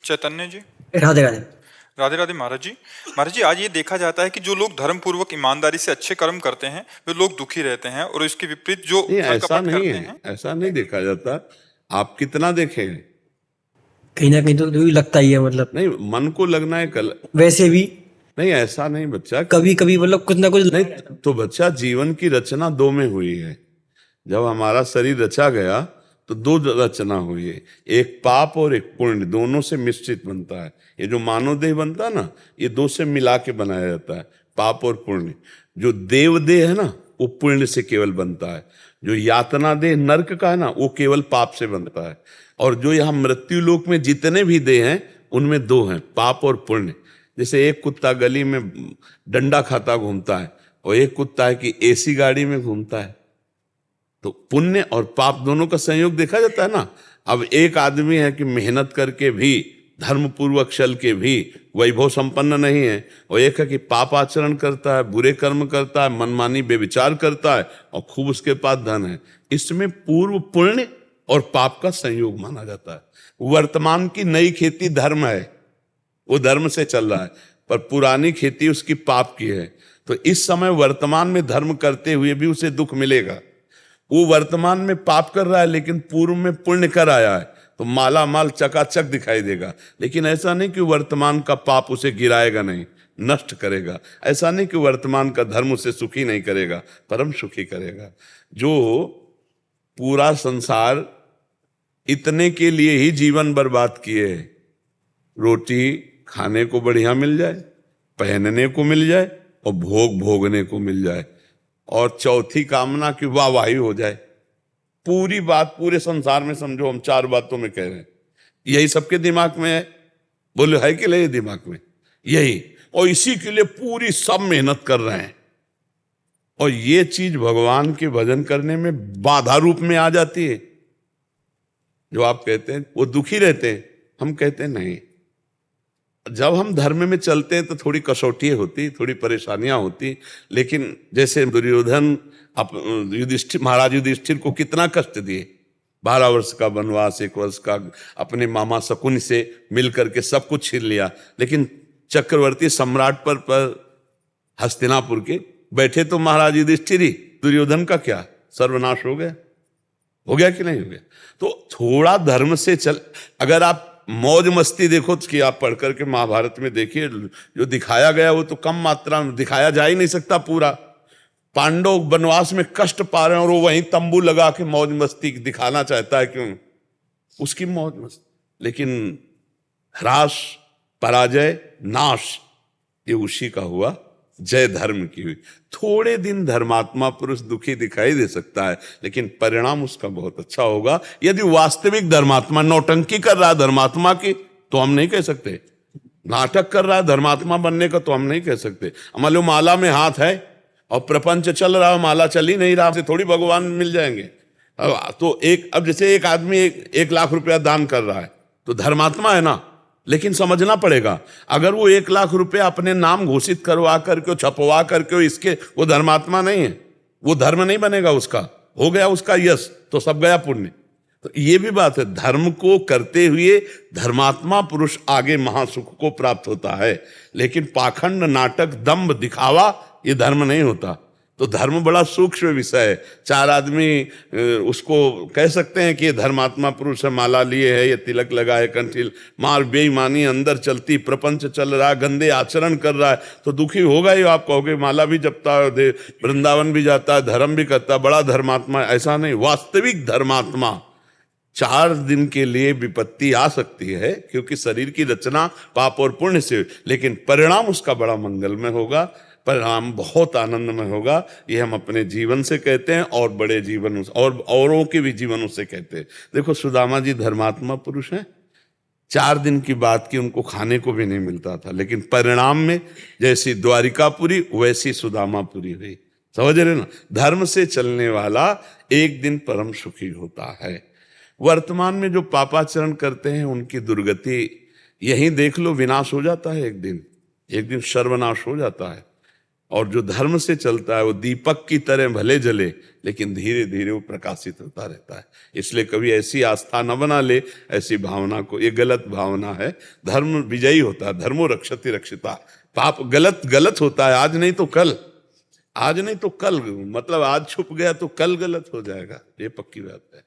चैतन्य जी। राधे राधे। राधे राधे महाराज जी। महाराज जी, आज ये देखा जाता है कि जो लोग धर्म पूर्वक ईमानदारी से अच्छे कर्म करते हैं वे लोग दुखी रहते हैं, और इसके विपरीत जो नहीं, छल ऐसा कपट नहीं करते है, हैं। ऐसा नहीं देखा जाता। आप कितना देखें? कहीं ना कहीं तो लगता ही है, मतलब नहीं, मन को लगना है कल। वैसे भी नहीं, ऐसा नहीं बच्चा। कभी कभी मतलब कुछ ना कुछ नहीं तो बच्चा, जीवन की रचना दो में हुई है। जब हमारा शरीर रचा गया तो दो रचना हुई है, एक पाप और एक पुण्य, दोनों से मिश्रित बनता है। ये जो मानव देह बनता है ना, ये दो से मिला के बनाया जाता है, पाप और पुण्य। जो देव देह है ना, वो पुण्य से केवल बनता है। जो यातना देह नरक का है ना, वो केवल पाप से बनता है। और जो यहाँ मृत्यु लोक में जितने भी देह हैं, उनमें दो हैं, पाप और पुण्य। जैसे एक कुत्ता गली में डंडा खाता घूमता है, और एक कुत्ता है कि एसी गाड़ी में घूमता है। तो पुण्य और पाप दोनों का संयोग देखा जाता है ना। अब एक आदमी है कि मेहनत करके भी, धर्म पूर्वक चल के भी वैभव संपन्न नहीं है, और एक है कि पाप आचरण करता है, बुरे कर्म करता है, मनमानी बेविचार करता है, और खूब उसके पास धन है। इसमें पूर्व पुण्य और पाप का संयोग माना जाता है। वर्तमान की नई खेती धर्म है, वो धर्म से चल रहा है, पर पुरानी खेती उसकी पाप की है। तो इस समय वर्तमान में धर्म करते हुए भी उसे दुख मिलेगा। वो वर्तमान में पाप कर रहा है, लेकिन पूर्व में पुण्य कर आया है, तो माला माल चकाचक दिखाई देगा। लेकिन ऐसा नहीं कि वर्तमान का पाप उसे गिराएगा नहीं, नष्ट करेगा। ऐसा नहीं कि वर्तमान का धर्म उसे सुखी नहीं करेगा, परम सुखी करेगा। जो पूरा संसार इतने के लिए ही जीवन बर्बाद किए है, रोटी खाने को बढ़िया मिल जाए, पहनने को मिल जाए, और भोग भोगने को मिल जाए, और चौथी कामना की वाहवाही हो जाए। पूरी बात पूरे संसार में समझो, हम चार बातों में कह रहे हैं, यही सबके दिमाग में है। बोलो है कि नहीं दिमाग में? यही, और इसी के लिए पूरी सब मेहनत कर रहे हैं। और ये चीज भगवान के भजन करने में बाधा रूप में आ जाती है। जो आप कहते हैं वो दुखी रहते हैं, हम कहते हैं नहीं। जब हम धर्म में चलते हैं तो थोड़ी कसौटी होती, थोड़ी परेशानियां होती। लेकिन जैसे दुर्योधन महाराज युधिष्ठिर को कितना कष्ट दिए, 12 वर्ष का वनवास, 1 वर्ष का अपने मामा शकुनि से मिल करके सब कुछ छीन लिया। लेकिन चक्रवर्ती सम्राट पर हस्तिनापुर के बैठे तो महाराज युधिष्ठिर ही, दुर्योधन का क्या सर्वनाश हो गया? हो गया कि नहीं हो गया? तो थोड़ा धर्म से चल। अगर आप मौज मस्ती देखो कि आप पढ़ करके महाभारत में देखिए, जो दिखाया गया वो तो कम मात्रा में दिखाया जा ही नहीं सकता पूरा। पांडव वनवास में कष्ट पा रहे हैं, और वो वहीं तंबू लगा के मौज मस्ती दिखाना चाहता है, क्यों? उसकी मौज मस्ती। लेकिन ह्रास, पराजय, नाश, ये उसी का हुआ, जय धर्म की हुई। थोड़े दिन धर्मात्मा पुरुष दुखी दिखाई दे सकता है, लेकिन परिणाम उसका बहुत अच्छा होगा। यदि वास्तविक धर्मात्मा नौटंकी कर रहा है धर्मात्मा की, तो हम नहीं कह सकते। नाटक कर रहा है धर्मात्मा बनने का, तो हम नहीं कह सकते। मान लो माला में हाथ है और प्रपंच चल रहा है, माला चल ही नहीं रहा, से थोड़ी भगवान मिल जाएंगे। तो अब जैसे एक आदमी 1 लाख रुपया दान कर रहा है, तो धर्मात्मा है ना। लेकिन समझना पड़ेगा, अगर वो 1 लाख रुपया अपने नाम घोषित करवा करके, छपवा करके, इसके, वो धर्मात्मा नहीं है, वो धर्म नहीं बनेगा उसका। हो गया उसका यश, तो सब गया पुण्य। तो ये भी बात है, धर्म को करते हुए धर्मात्मा पुरुष आगे महासुख को प्राप्त होता है। लेकिन पाखंड, नाटक, दंभ, दिखावा, ये धर्म नहीं होता। तो धर्म बड़ा सूक्ष्म विषय है। 4 आदमी उसको कह सकते हैं कि ये धर्मात्मा पुरुष है, माला लिए है, ये तिलक लगा है, कंठील, मार बेईमानी अंदर चलती, प्रपंच चल रहा है, गंदे आचरण कर रहा है, तो दुखी होगा ही। आप कहोगे माला भी जपता है, वृंदावन भी जाता है, धर्म भी करता है, बड़ा धर्मात्मा। ऐसा नहीं। वास्तविक धर्मात्मा 4 दिन के लिए विपत्ति आ सकती है, क्योंकि शरीर की रचना पाप और पुण्य से, लेकिन परिणाम उसका बड़ा मंगलमय होगा, परिणाम बहुत आनंदमय होगा। ये हम अपने जीवन से कहते हैं, और बड़े जीवन और औरों के भी जीवनों से कहते हैं। देखो सुदामा जी धर्मात्मा पुरुष हैं, 4 दिन की बात की, उनको खाने को भी नहीं मिलता था, लेकिन परिणाम में जैसी द्वारिकापुरी वैसी सुदामापुरी हुई। समझ रहे ना? धर्म से चलने वाला एक दिन परम सुखी होता है। वर्तमान में जो पापाचरण करते हैं उनकी दुर्गति यहीं देख लो, विनाश हो जाता है। एक दिन सर्वनाश हो जाता है। और जो धर्म से चलता है वो दीपक की तरह भले जले, लेकिन धीरे धीरे वो प्रकाशित होता रहता है। इसलिए कभी ऐसी आस्था न बना ले, ऐसी भावना को, ये गलत भावना है। धर्म विजयी होता है, धर्मो रक्षति रक्षिता। पाप गलत गलत होता है, आज नहीं तो कल, आज नहीं तो कल, मतलब आज छुप गया तो कल गलत हो जाएगा, ये पक्की बात है।